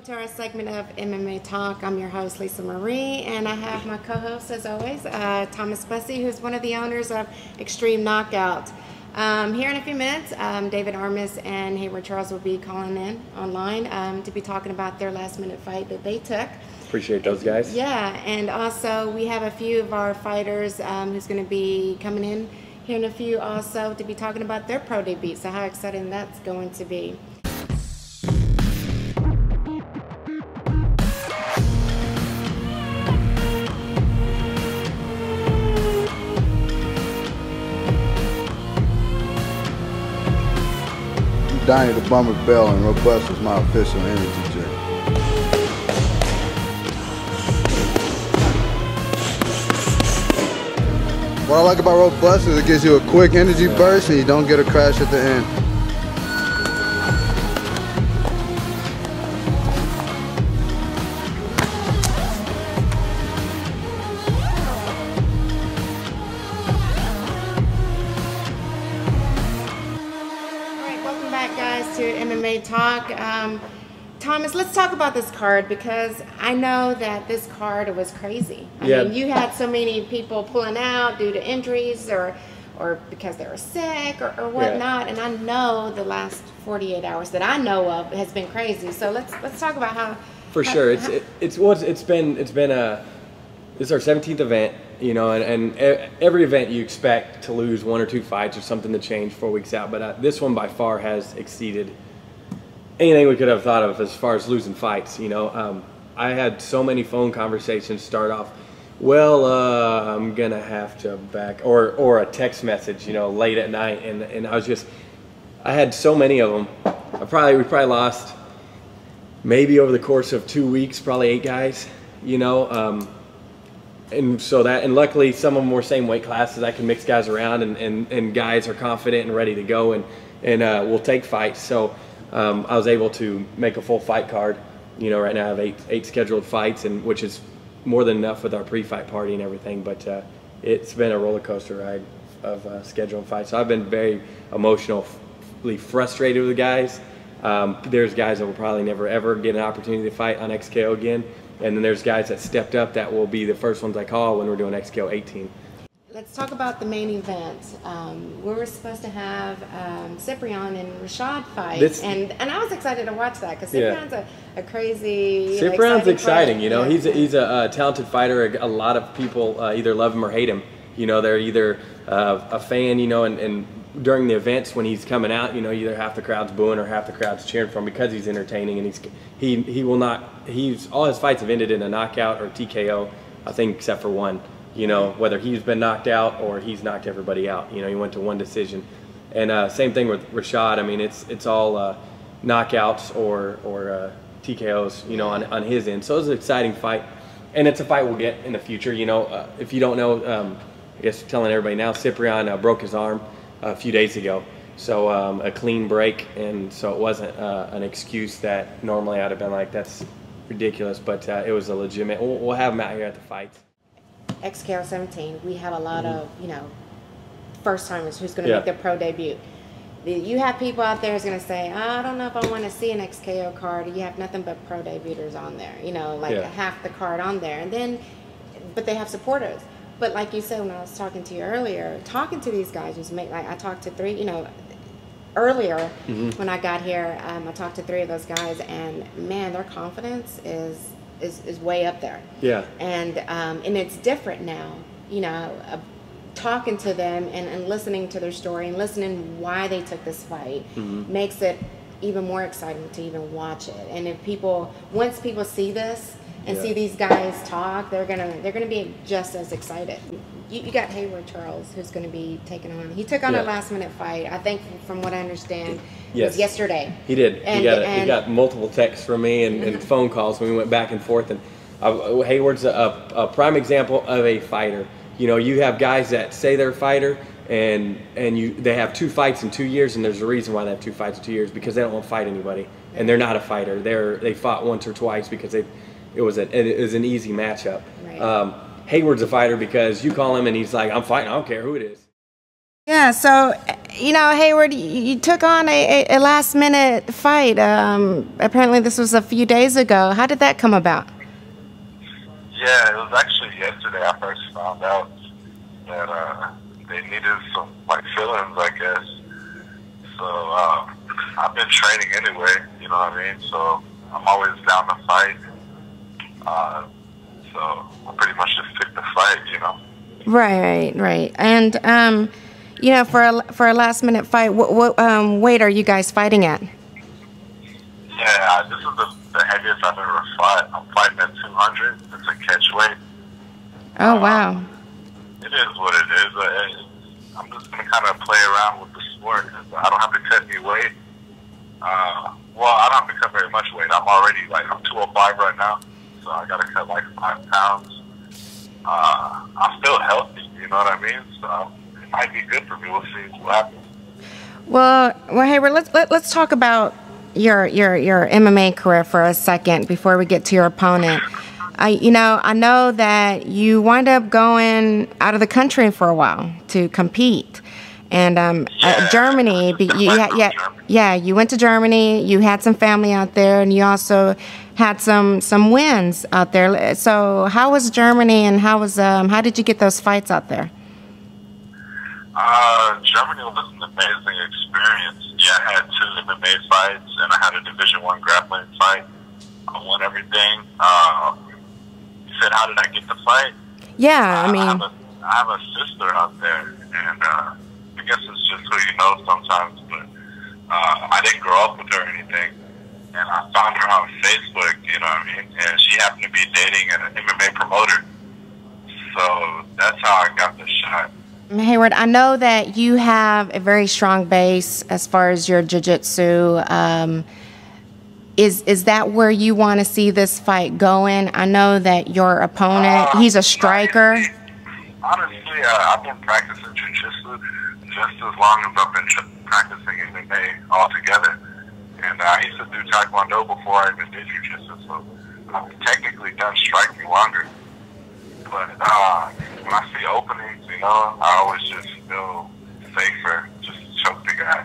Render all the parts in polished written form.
to our segment of MMA Talk. I'm your host, Lisa Marie, and I have my co-host, as always, Thomas Bussey, who's one of the owners of Extreme Knockout. Here in a few minutes, David Armis and Hayward Charles will be calling in online to be talking about their last-minute fight that they took. Appreciate those guys. Yeah, and also we have a few of our fighters who's going to be coming in here in a few also to be talking about their pro debut. So how exciting that's going to be. Donnie the Bummer Bell, and Robust is my official energy drink. What I like about Robust is it gives you a quick energy burst and you don't get a crash at the end. To MMA Talk. Thomas, let's talk about this card because I know that this card was crazy. I mean, you had so many people pulling out due to injuries or because they were sick or whatnot, and I know the last 48 hours that I know of has been crazy. So let's talk about how. For sure, it's been this is our 17th event, you know, and every event you expect to lose one or two fights or something to change 4 weeks out, but this one by far has exceeded anything we could have thought of as far as losing fights. You know, I had so many phone conversations start off, well, I'm gonna have to back, or a text message, you know, late at night, and I had so many of them. We probably lost maybe over the course of 2 weeks, probably 8 guys, you know. And luckily some of them were same weight classes. I can mix guys around, and guys are confident and ready to go and will take fights. So I was able to make a full fight card. You know, right now I have eight scheduled fights, and which is more than enough with our pre-fight party and everything. But it's been a roller coaster ride of scheduling fights. So I've been very emotionally frustrated with the guys. There's guys that will probably never ever get an opportunity to fight on XKO again. And then there's guys that stepped up that will be the first ones I call when we're doing XKO 18. Let's talk about the main event. We were supposed to have Cyprian and Rashad fight, and I was excited to watch that because Cyprian's a crazy. Cyprian's exciting, you know. Yeah. He's a talented fighter. A lot of people either love him or hate him. You know, they're either a fan, you know, and during the events when he's coming out, you know, either half the crowd's booing or half the crowd's cheering for him because he's entertaining, and he will not. All his fights have ended in a knockout or TKO, I think, except for one. You know, whether he's been knocked out or he's knocked everybody out. You know, he went to one decision, and same thing with Rashad. I mean, it's all knockouts or TKOs. You know, on his end. So it was an exciting fight, and it's a fight we'll get in the future. You know, if you don't know, I guess telling everybody now, Cyprian broke his arm a few days ago, so a clean break, and so it wasn't an excuse that normally I'd have been like, that's ridiculous, but it was a legitimate. We'll have him out here at the fights. XKO 17, we have a lot of, you know, first timers who's going to make their pro debut. You have people out there who's going to say, I don't know if I want to see an XKO card. You have nothing but pro debuters on there, you know, like half the card on there, and then, but they have supporters. But like you said when I was talking to you earlier, talking to these guys who's like I talked to 3, you know, earlier when I got here, I talked to 3 of those guys, and man, their confidence is way up there. Yeah. And it's different now, you know, talking to them and listening to their story and listening why they took this fight makes it even more exciting to even watch it. And if once people see this and see these guys talk, they're gonna be just as excited. You got Hayward Charles, who's going to be taking on. He took on a last-minute fight. I think, from what I understand, it was yesterday. He did. And he got multiple texts from me and phone calls when we went back and forth. And Hayward's a prime example of a fighter. You know, you have guys that say they're a fighter, and they have 2 fights in 2 years, and there's a reason why they have 2 fights in 2 years, because they don't want to fight anybody, and they're not a fighter. They fought once or twice because it was an easy matchup. Right. Hayward's a fighter because you call him and he's like, I'm fighting, I don't care who it is. Yeah, so, Hayward, you took on a last-minute fight. Apparently this was a few days ago. How did that come about? Yeah, it was actually yesterday I first found out that they needed some, fillings, I guess. So, I've been training anyway, you know what I mean? So, I'm always down to fight. So, I pretty much just picked the fight, Right. And, for a last-minute fight, what weight are you guys fighting at? Yeah, this is the heaviest I've ever fought. I'm fighting at 200. It's a catch weight. Oh, wow. It is what it is. I'm just going to kind of play around with the sport because I don't have to cut any weight. Well, I don't have to cut very much weight. I'm already, I'm 205 right now, so I got to cut 5 pounds. I'm still healthy, you know what I mean? So it might be good for me. We'll see what happens. Well, Hayward, let's talk about your MMA career for a second before we get to your opponent. I know that you wind up going out of the country for a while to compete, and Germany. You went to Germany. You had some family out there, and you also had some wins out there. So, how was Germany, and how did you get those fights out there? Germany was an amazing experience. Yeah, I had 2 MMA fights, and I had a Division I grappling fight. I won everything. You said, how did I get the fight? Yeah, I have a sister out there, and I guess it's just who you know sometimes, but I didn't grow up with her or anything, and I found her on Facebook, you know what I mean? And she happened to be dating an MMA promoter, so that's how I got the shot. Hayward, I know that you have a very strong base as far as your jiu-jitsu. Is that where you want to see this fight going? I know that your opponent, he's a striker. Honestly, I've been practicing jiu-jitsu just as long as I've been practicing MMA altogether. And I used to do taekwondo before I even did jiu-jitsu, so I've technically done striking longer. But when I see openings, I always just feel safer, just choke the guy,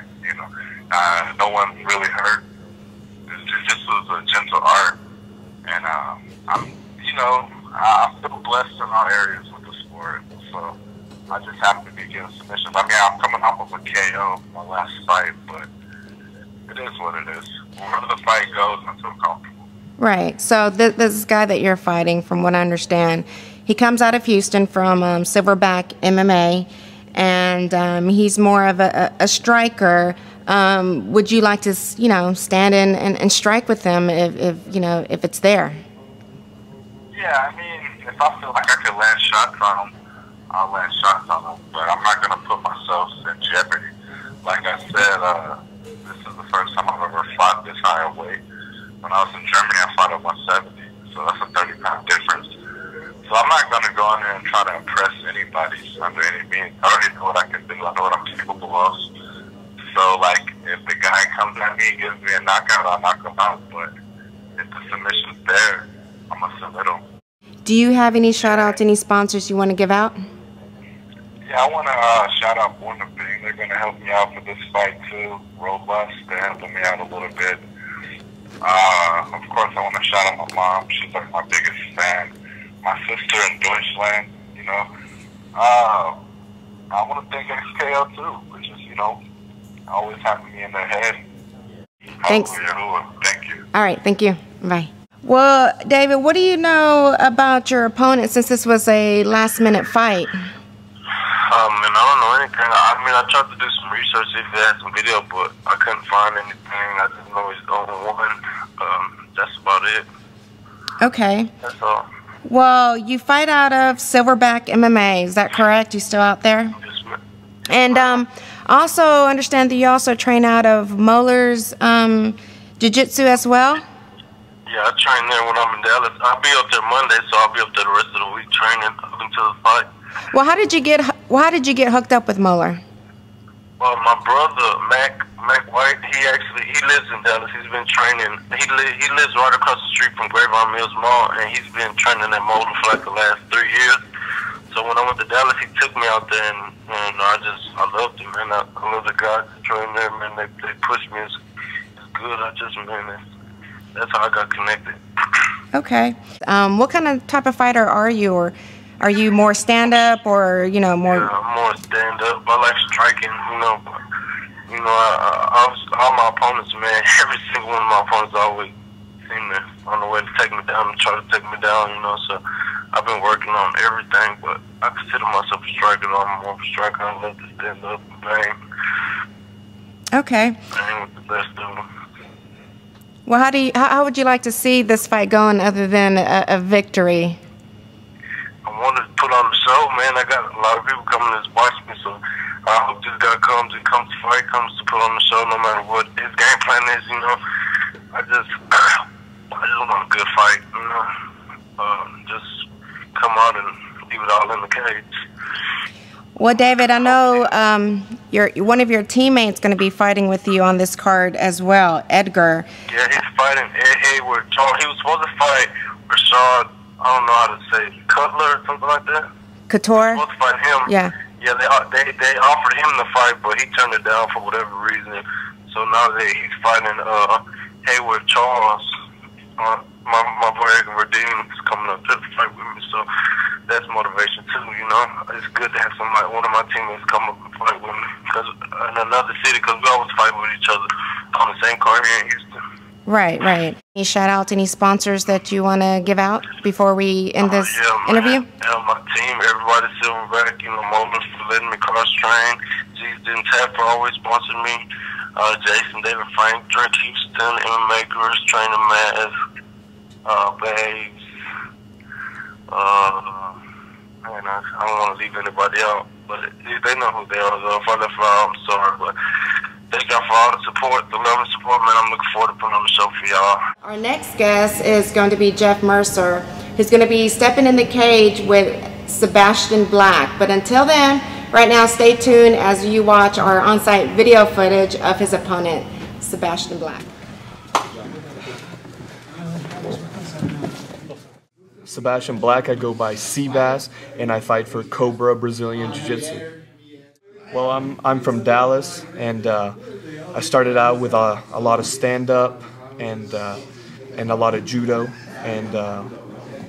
no one really hurt. Jiu-jitsu is a gentle art, and I feel blessed in all areas with the sport, so I just happen to be getting submissions. I mean, I'm coming off of a KO my last fight, but it is what it is. Wherever the fight goes, I feel comfortable. Right, so this guy that you're fighting, from what I understand, he comes out of Houston from Silverback MMA, and he's more of a striker. Would you like to, stand in and strike with him if it's there? Yeah, I mean, if I feel like I could land shots on him, I'll land shots on him. But I'm not going to put myself in jeopardy. Like I said, this is the first time I've ever fought this high of weight. When I was in Germany, I fought at 170, so that's a 30-pound difference. So I'm not going to go in there and try to impress anybody under any means. I already know what I can do. I know what I'm capable of. So, if the guy comes at me and gives me a knockout, I'll knock him out. But if the submission's there, I'm going to submit him. Do you have any shout-outs, any sponsors you want to give out? Yeah, I want to shout out Born to Bing. They're going to help me out for this fight, too. Robust. They're helping me out a little bit. Of course, I want to shout out my mom. She's, my biggest fan. My sister in Deutschland, I want to thank XKO, too, which is, always having me in their head. Thanks. Thank you. All right, thank you. Bye. Well, David, what do you know about your opponent since this was a last-minute fight? I don't know anything. I tried to do some research, see if they had some video, but I couldn't find anything. I just know he's only one. That's about it. Okay. That's all. Well, you fight out of Silverback MMA, is that correct? You still out there? Yes, ma'am. And also understand that you also train out of Moeller's Jiu-Jitsu as well? Yeah, I train there when I'm in Dallas. I'll be up there Monday, so I'll be up there the rest of the week training up until the fight. Well, how did you get hooked up with Mma? Well, my brother Mac White, he lives in Dallas. He's been training. He lives right across the street from Grapevine Mills Mall, and he's been training at Moeller for the last 3 years. So when I went to Dallas, he took me out there, and I love loved it, man. I love the guys that train there, man. They push me. It's good. That's how I got connected. Okay. What kind of type of fighter are you, or are you more stand-up, or more? Yeah, I'm more stand-up. I like striking, but all my opponents, man. Every single one of my opponents always seem to on the way to take me down and try to take me down. So I've been working on everything, but I consider myself a striker. I'm more of a striker. I love to stand up and bang. Okay. Bang with the best of them. Well, how would you like to see this fight going other than a victory? I wanted to put on the show, man. I got a lot of people coming to watch me, so I hope this guy comes to fight, comes to put on the show no matter what his game plan is, I just want a good fight, just come out and leave it all in the cage. Well, David, I know one of your teammates going to be fighting with you on this card as well, Edgar. Yeah, he's fighting Ed Hayward. He was supposed to fight Rashad, I don't know how to say it, Cutler or something like that. Couture? He was supposed to fight him. Yeah. Yeah, they offered him the fight, but he turned it down for whatever reason. So now he's fighting Hayward Charles. My boy Edgar Redeem is coming up to the fight with me, so that's motivation too. It's good to have one of my teammates come up and fight with me in another city, because we always fight with each other on the same card here in Houston. Right. Any shout out to any sponsors that you want to give out before we end this interview? Yeah, my team, everybody, Silverback, Moment for letting me cross-train. G's Didn't Tap for always sponsored me. Jason, David, Frank, Drink Houston, MMA Gurus, Training Mass, Babes. Man, I don't want to leave anybody out, but they know who they are, though. If I left out, I'm sorry, but thank y'all for all the support, the love and support, man. I'm looking forward to putting on the show for y'all. Our next guest is going to be Jeff Mercer, who's going to be stepping in the cage with Sebastian Black. But until then, right now, stay tuned as you watch our on-site video footage of his opponent, Sebastian Black. Sebastian Black, I go by Seabass, and I fight for Cobra Brazilian Jiu-Jitsu. Well, I'm from Dallas, and I started out with a lot of stand-up and a lot of judo, and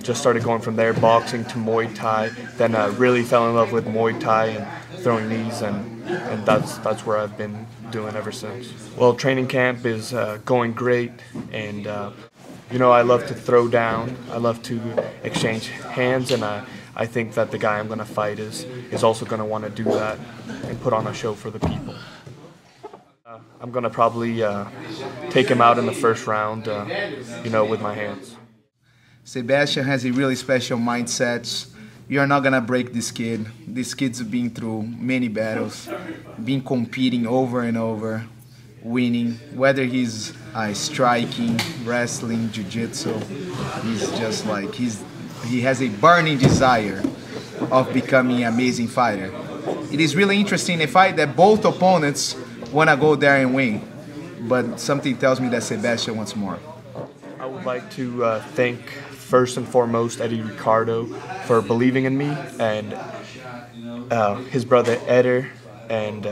just started going from there, boxing to Muay Thai. Then really fell in love with Muay Thai and throwing knees, and that's where I've been doing ever since. Well, training camp is going great, and I love to throw down. I love to exchange hands, and I think that the guy I'm going to fight is also going to want to do that and put on a show for the people. I'm going to probably take him out in the first round, with my hands. Sebastian has a really special mindset. You're not going to break this kid. This kid's been through many battles, been competing over and over, winning, whether he's striking, wrestling, jiu-jitsu. He's just like, he has a burning desire of becoming an amazing fighter. It is really interesting, a fight that both opponents want to go there and win, but something tells me that Sebastian wants more. I would like to thank first and foremost Eddie Ricardo for believing in me, and his brother Eder, and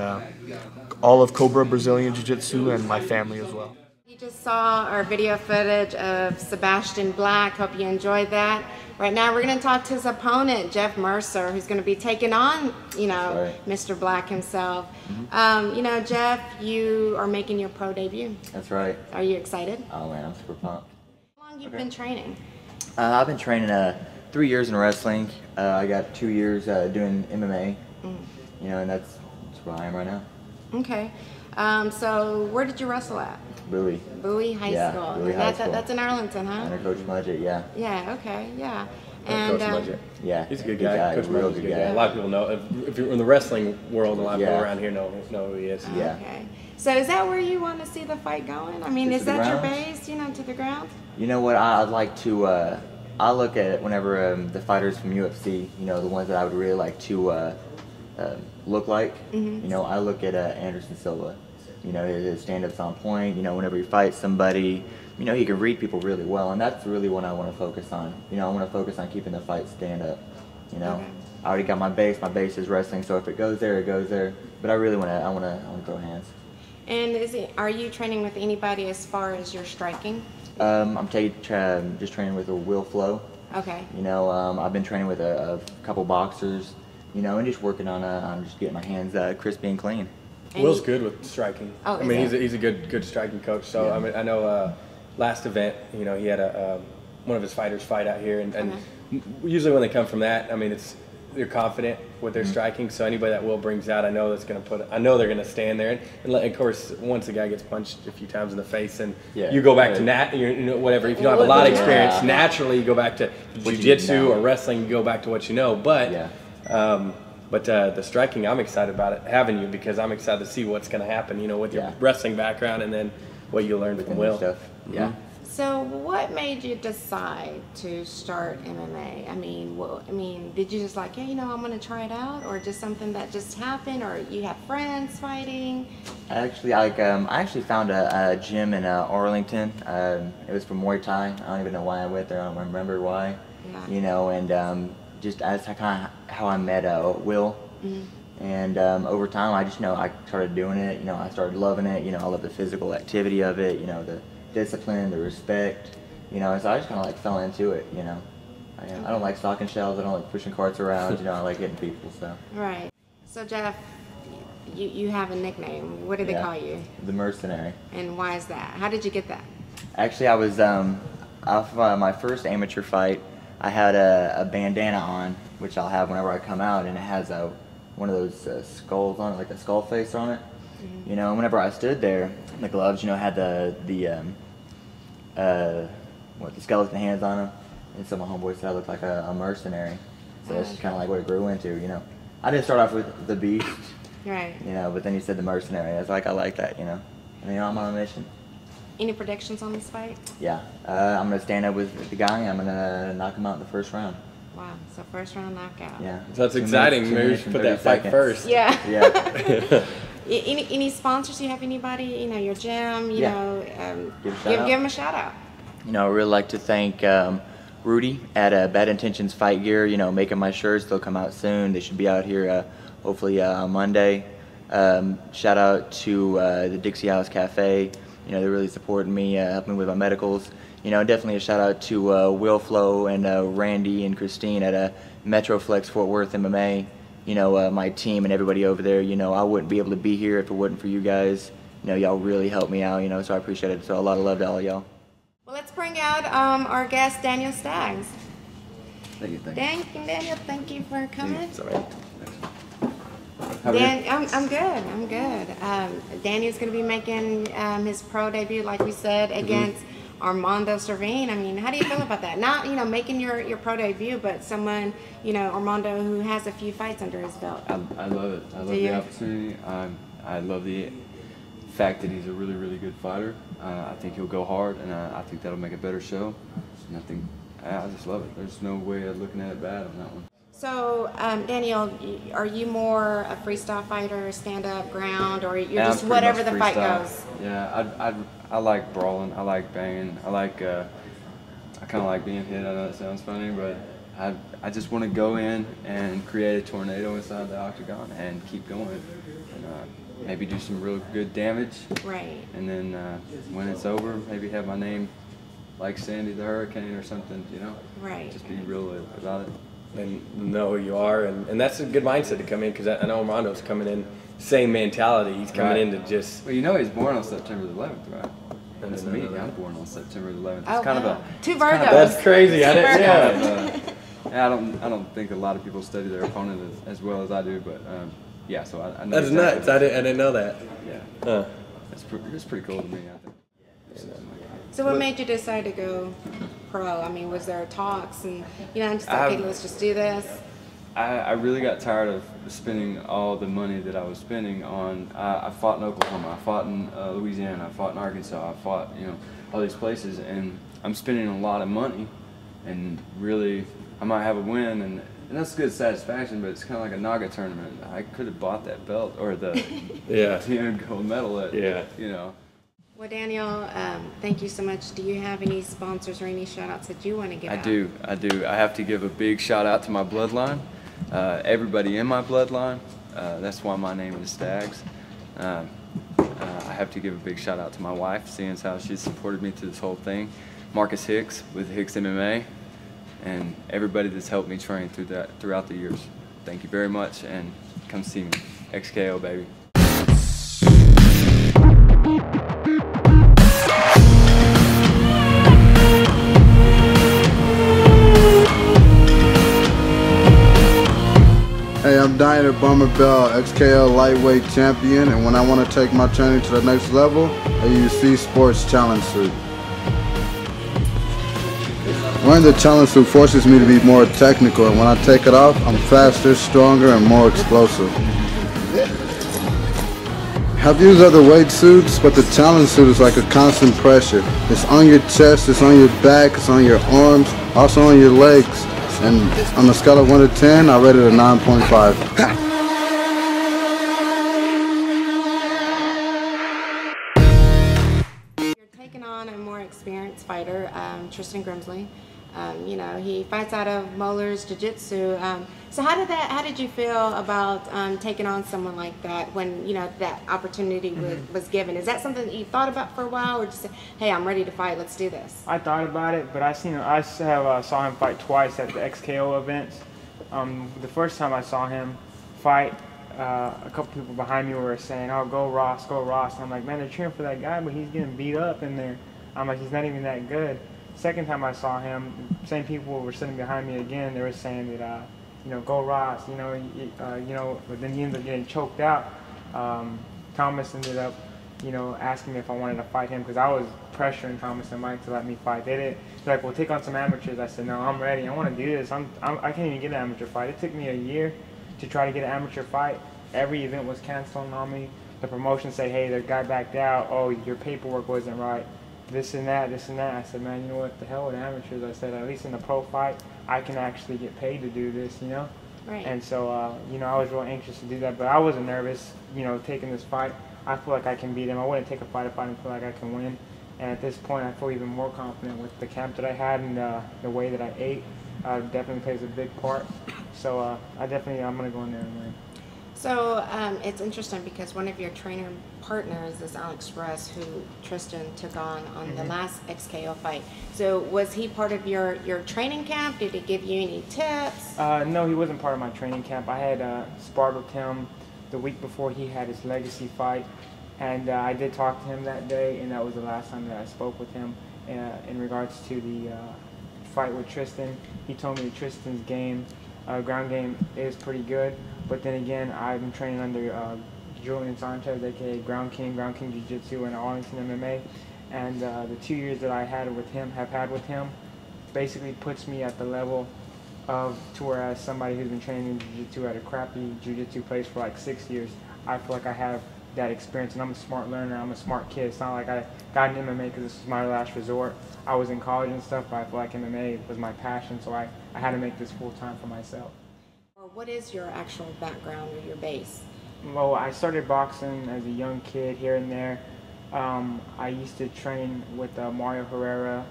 all of Cobra Brazilian Jiu-Jitsu, and my family as well. You just saw our video footage of Sebastian Black. Hope you enjoyed that. Right now we're going to talk to his opponent, Jeff Mercer, who's going to be taking on, Mr. Black himself. Jeff, you are making your pro debut. That's right. Are you excited? Oh man, I'm super pumped. How long have you been training? I've been training 3 years in wrestling. I got 2 years doing MMA. And that's where I am right now. Okay. So where did you wrestle at? Bowie. Bowie High School. Bowie High School. That's in Arlington, huh? Under Coach Mudgett, yeah. Yeah, okay, yeah. And Coach Mudgett. Yeah. He's a good guy. Coach real Mudgett's good guy. A lot of people know. If you're in the wrestling world, a lot of people around here know who he is. Yeah. Okay. So is that where you want to see the fight going? I mean, is that your base, to the ground? You know what, I'd like to, I look at it whenever the fighters from UFC, the ones that I would really like to look like, I look at Anderson Silva. His stand-up's on point. Whenever he fights somebody, he can read people really well, and that's really what I want to focus on. I want to focus on keeping the fight stand up, Okay. I already got my base. My base is wrestling, so if it goes there, it goes there. But I really I want to throw hands. And are you training with anybody as far as your striking? I'm just training with a Will Flow. Okay. You know, I've been training with a couple boxers, you know, and just working on just getting my hands crispy and clean. And Will's good with striking. Oh, I mean, he's a good striking coach. So Yeah. I mean, I know last event, you know, he had one of his fighters fight out here, and usually when they come from that, I mean, they're confident with their striking. So anybody that Will brings out, I know they're going to stand there, and of course, once a guy gets punched a few times in the face, and you go back to you know, whatever. If you don't have a lot of experience, naturally you go back to jiu-jitsu or wrestling. You go back to what you know, but. But the striking, I'm excited about it, having you, because I'm excited to see what's going to happen, you know, with your wrestling background and then what you learned from Will. Stuff. Yeah. So what made you decide to start MMA? I mean, did you just like, yeah, you know, I'm going to try it out, or just something that just happened, or you have friends fighting? I actually found a gym in Arlington. It was for Muay Thai. I don't even know why I went there. I don't remember why. Yeah. You know, and just as kind of how I met Will, and over time I started doing it. You know, I started loving it. You know, I love the physical activity of it. You know, the discipline, the respect. You know, and so I just kind of like fell into it. You know, I don't like stocking shelves. I don't like pushing carts around. You know, I like hitting people. So. Right. So Jeff, you have a nickname. What do they call you? The Mercenary. And why is that? How did you get that? Actually, I was off my first amateur fight. I had a bandana on, which I'll have whenever I come out, and it has one of those skulls on it, like a skull face on it. You know, and whenever I stood there, the gloves, you know, had the skeleton hands on them, and so my homeboy said I looked like a mercenary. So that's just kind of like what it grew into, you know. I didn't start off with the beast, Right. you know, but then he said the mercenary. I was like, I like that, you know. And, you know, I'm on a mission. Any predictions on this fight? Yeah, I'm going to stand up with the guy. I'm going to knock him out in the first round. Wow, so first round knockout. Yeah. So that's exciting. Maybe we should put that fight first. Yeah. Yeah. Any sponsors? You have anybody? You know, your gym. You know, give them a shout out. You know, I really like to thank Rudy at Bad Intentions Fight Gear. You know, making my shirts. They'll come out soon. They should be out here hopefully on Monday. Shout out to the Dixie House Cafe. You know, they're really supporting me, helping me with my medicals. You know, definitely a shout out to Will Flow and Randy and Christine at Metroflex Fort Worth MMA. You know, my team and everybody over there. You know, I wouldn't be able to be here if it wasn't for you guys. You know, y'all really helped me out, you know, so I appreciate it. So a lot of love to all of y'all. Well, let's bring out our guest, Daniel Staggs. Thank you. Daniel, thank you for coming. It's all right. I'm good. Daniel's going to be making his pro debut, like we said, against Armando Servine. I mean, how do you feel about that? Not, you know, making your pro debut, but someone, you know, Armando, who has a few fights under his belt. I love it. I love the opportunity. I love the fact that he's a really, really good fighter. I think he'll go hard, and I think that'll make a better show. And I just love it. There's no way of looking at it bad on that one. So, Daniel, are you more a freestyle fighter, stand-up, ground, or you're just whatever the fight goes? Yeah, I like brawling. I like banging. I kind of like being hit. I know that sounds funny, but I just want to go in and create a tornado inside the octagon and keep going, and maybe do some real good damage. Right. And then when it's over, maybe have my name like Sandy the Hurricane or something, you know? Right. Just be real about it. And know who you are, and that's a good mindset to come in, because I know Armando's coming in same mentality. He's coming in to just. Well, you know, he's born on September the 11th, right? That's me. I'm born on September the 11th. It's kind of a two Virgos. That's crazy. I didn't. Yeah. I don't think a lot of people study their opponent as well as I do, but yeah. So I know that's nuts. I didn't know that. Yeah. It's pretty cool to me, I think. So what made you decide to go pro? I mean, was there talks and, you know, I'm just like, okay, let's just do this? I really got tired of spending all the money that I was spending on, I fought in Oklahoma, I fought in Louisiana, I fought in Arkansas, I fought, you know, all these places, and I'm spending a lot of money, and really, I might have a win, and that's good satisfaction, but it's kind of like a Naga tournament. I could have bought that belt, or the gold medal at, you know. Well, Daniel, thank you so much. Do you have any sponsors or any shout-outs that you want to give out? I do. I have to give a big shout-out to my bloodline. everybody in my bloodline. That's why my name is Stags. I have to give a big shout out to my wife, seeing as how she's supported me through this whole thing. Marcus Hicks with Hicks MMA, and everybody that's helped me train throughout the years. Thank you very much, and come see me. XKO, baby. Hey, I'm Daniel Bummer Bell, XKL lightweight champion, and when I want to take my training to the next level, I use C Sports Challenge Suit. Wearing the challenge suit forces me to be more technical, and when I take it off, I'm faster, stronger, and more explosive. I've used other weight suits, but the challenge suit is like a constant pressure. It's on your chest, it's on your back, it's on your arms, also on your legs. And on a scale of 1 to 10, I rate it a 9.5. You're taking on a more experienced fighter, Tristan Grimsley. You know, he fights out of Moeller's Jiu-Jitsu. So how did you feel about taking on someone like that when, you know, that opportunity was given? Is that something that you thought about for a while, or just said, hey, I'm ready to fight, let's do this? I thought about it, but I saw him fight twice at the XKO events. The first time I saw him fight, a couple people behind me were saying, oh, go Ross, go Ross. And I'm like, man, they're cheering for that guy, but he's getting beat up in there. I'm like, he's not even that good. Second time I saw him, same people were sitting behind me again. They were saying that, you know, go Ross, you know, but then he ended up getting choked out. Thomas ended up, you know, asking me if I wanted to fight him because I was pressuring Thomas and Mike to let me fight. They're like, well, take on some amateurs. I said, no, I'm ready. I want to do this. I can't even get an amateur fight. It took me a year to try to get an amateur fight. Every event was canceling on me. The promotion said, hey, the guy backed out. Oh, your paperwork wasn't right. This and that, this and that. I said, man, you know what, the hell with amateurs. I said, at least in the pro fight, I can actually get paid to do this, you know? Right. And so, you know, I was real anxious to do that, but I wasn't nervous, you know, taking this fight. I feel like I can beat him. I wouldn't take a fight if I didn't feel like I can win. And at this point, I feel even more confident with the camp that I had and the way that I ate. Definitely plays a big part. So I'm going to go in there and win. So it's interesting because one of your trainer partners is Alex Russ, who Tristan took on the last XKO fight. So was he part of your training camp? Did he give you any tips? No, he wasn't part of my training camp. I had sparred with him the week before he had his legacy fight, and I did talk to him that day, and that was the last time that I spoke with him in regards to the fight with Tristan. He told me that Tristan's ground game is pretty good. But then again, I've been training under Julian Sanchez, aka Ground King Jiu-Jitsu, and Arlington MMA. And the 2 years that I have had with him, basically puts me at the level of to whereas somebody who's been training in Jiu-Jitsu at a crappy Jiu-Jitsu place for like 6 years, I feel like I have that experience, and I'm a smart learner. I'm a smart kid. It's not like I got in MMA because this was my last resort. I was in college and stuff, but I feel like MMA was my passion, so I had to make this full time for myself. What is your actual background or your base? Well, I started boxing as a young kid here and there. I used to train with Mario Herrera,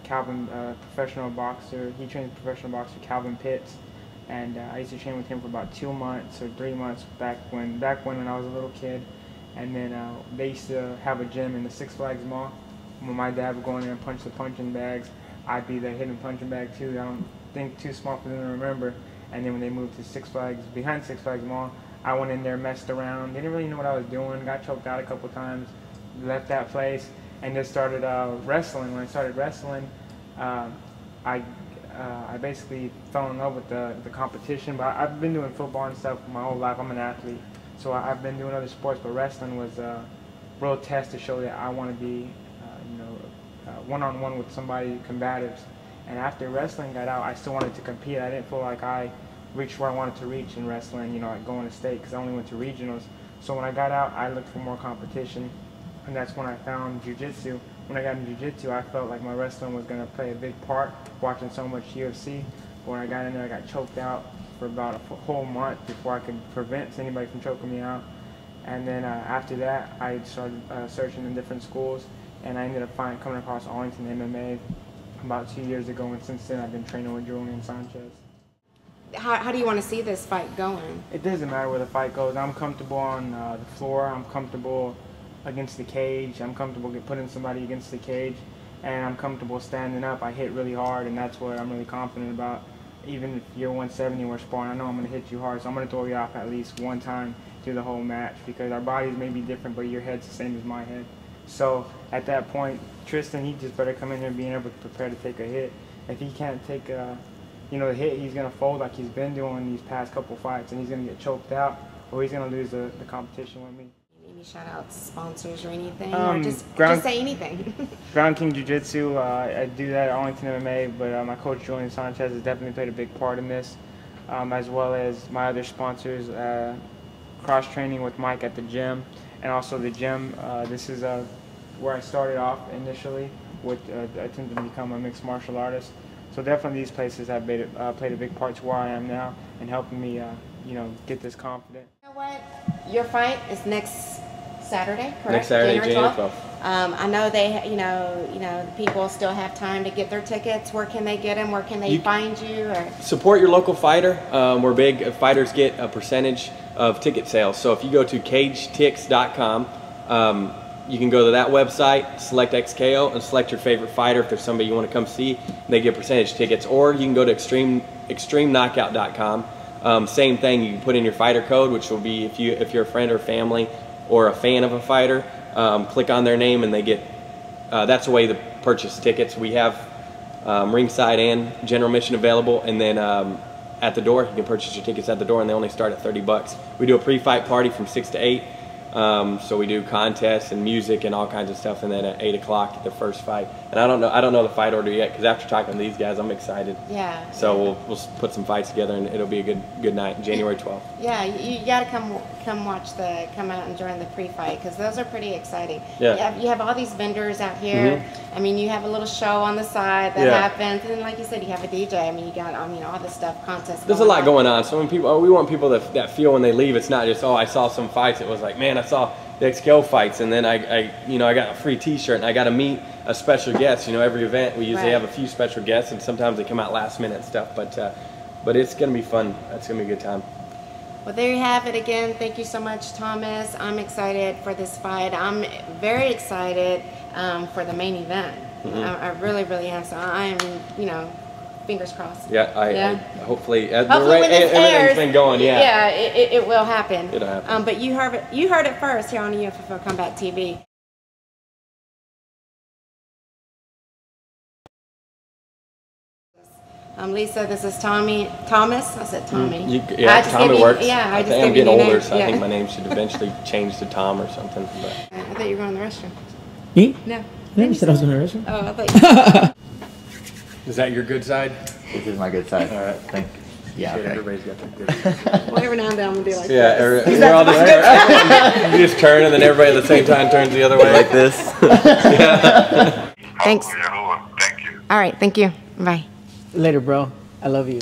Calvin, professional boxer. He trained professional boxer Calvin Pitts, and I used to train with him for about 2 months or 3 months back when I was a little kid. And then they used to have a gym in the Six Flags Mall. When my dad would go in there and punch the punching bags, I'd be there hitting punching bag too. I don't think too small for them to remember. And then when they moved to Six Flags, behind Six Flags Mall, I went in there, messed around, didn't really know what I was doing, got choked out a couple times, left that place, and just started wrestling. When I started wrestling, I basically fell in love with the competition. But I've been doing football and stuff my whole life. I'm an athlete, so I've been doing other sports, but wrestling was a real test to show that I want to be, one-on-one with somebody, combatives. And after wrestling got out, I still wanted to compete. I didn't feel like I reached where I wanted to reach in wrestling, like going to state, because I only went to regionals. So when I got out, I looked for more competition, and that's when I found jiu-jitsu. When I got in jiu-jitsu, I felt like my wrestling was going to play a big part, watching so much UFC. But when I got in there, I got choked out for about a whole month before I could prevent anybody from choking me out. And then after that, I started searching in different schools, and I ended up coming across Arlington MMA about 2 years ago, and since then I've been training with Julian Sanchez. how do you want to see this fight going? It doesn't matter where the fight goes. I'm comfortable on the floor. I'm comfortable against the cage. I'm comfortable putting somebody against the cage, and I'm comfortable standing up. I hit really hard, and that's what I'm really confident about. Even if you're 170 we're sparring, I know I'm going to hit you hard, so I'm going to throw you off at least one time through the whole match, because our bodies may be different, but your head's the same as my head. So at that point, Tristan, he just better come in here being able to prepare to take a hit. If he can't take the hit, he's going to fold like he's been doing these past couple fights, and he's going to get choked out, or he's going to lose the competition with me. Any shout outs, sponsors, or anything? Or just say anything. Ground King Jiu-Jitsu, I do that at Arlington MMA, but my coach Julian Sanchez has definitely played a big part in this, as well as my other sponsors, cross-training with Mike at the gym, and also the gym. This is where I started off initially with attempting to become a mixed martial artist. So definitely these places have played a big part to where I am now and helping me, get this confident. You know what? Your fight is next Saturday, correct? Next Saturday, January 12th. I know they, the people still have time to get their tickets. Where can they get them? Where can they find you? Or? Support your local fighter. We're big. Fighters get a percentage of ticket sales. So if you go to cagetix.com, you can go to that website, select XKO, and select your favorite fighter. If there's somebody you want to come see, they get percentage tickets. Or you can go to extremeknockout.com. Same thing. You can put in your fighter code, which will be if you're a friend or family or a fan of a fighter. Click on their name, and they get. That's the way to purchase tickets. We have ringside and general admission available, and then at the door you can purchase your tickets at the door, and they only start at $30. We do a pre-fight party from 6 to 8. So we do contests and music and all kinds of stuff, and then at 8 o'clock the first fight. And I don't know the fight order yet, because after talking to these guys, I'm excited. Yeah. So we'll put some fights together, and it'll be a good night, January 12th. Yeah, you got to come out and join the pre-fight, because those are pretty exciting. Yeah. You have all these vendors out here. Mm-hmm. I mean, you have a little show on the side that happens, and then like you said, you have a DJ. I mean, you got all this stuff, contests. There's a lot going on. So when we want people that feel when they leave, it's not just, oh, I saw some fights. It was like, man, I saw the XKO fights, and then I got a free T-shirt, and I got to meet a special guest. Every event we usually have a few special guests, and sometimes they come out last minute and stuff. But it's gonna be fun. It's gonna be a good time. Well, there you have it again. Thank you so much, Thomas. I'm excited for this fight. I'm very excited for the main event. I really, really am. So I'm, fingers crossed. Yeah, I hopefully when this everything's airs, been going. Yeah, yeah, it will happen. It'll happen. But you heard it first here on UFFO Combat TV. Lisa, this is Thomas. I said Tommy. Tommy works. Yeah, I think I'm getting older, so I think my name should eventually change to Tom or something. But. I thought you were going to the restroom. Me? No. I never said I was going to the restroom. Oh, I thought Is that your good side? This is my good side. All right. Thank you. Yeah, okay. Everybody's got their good side. Well, every now and then I'm going to do like this. Yeah, we're all just turn. You just turn, and then everybody at the same time turns the other way. Like this. Thanks. Thank you. All right, thank you. Bye. Later, bro. I love you.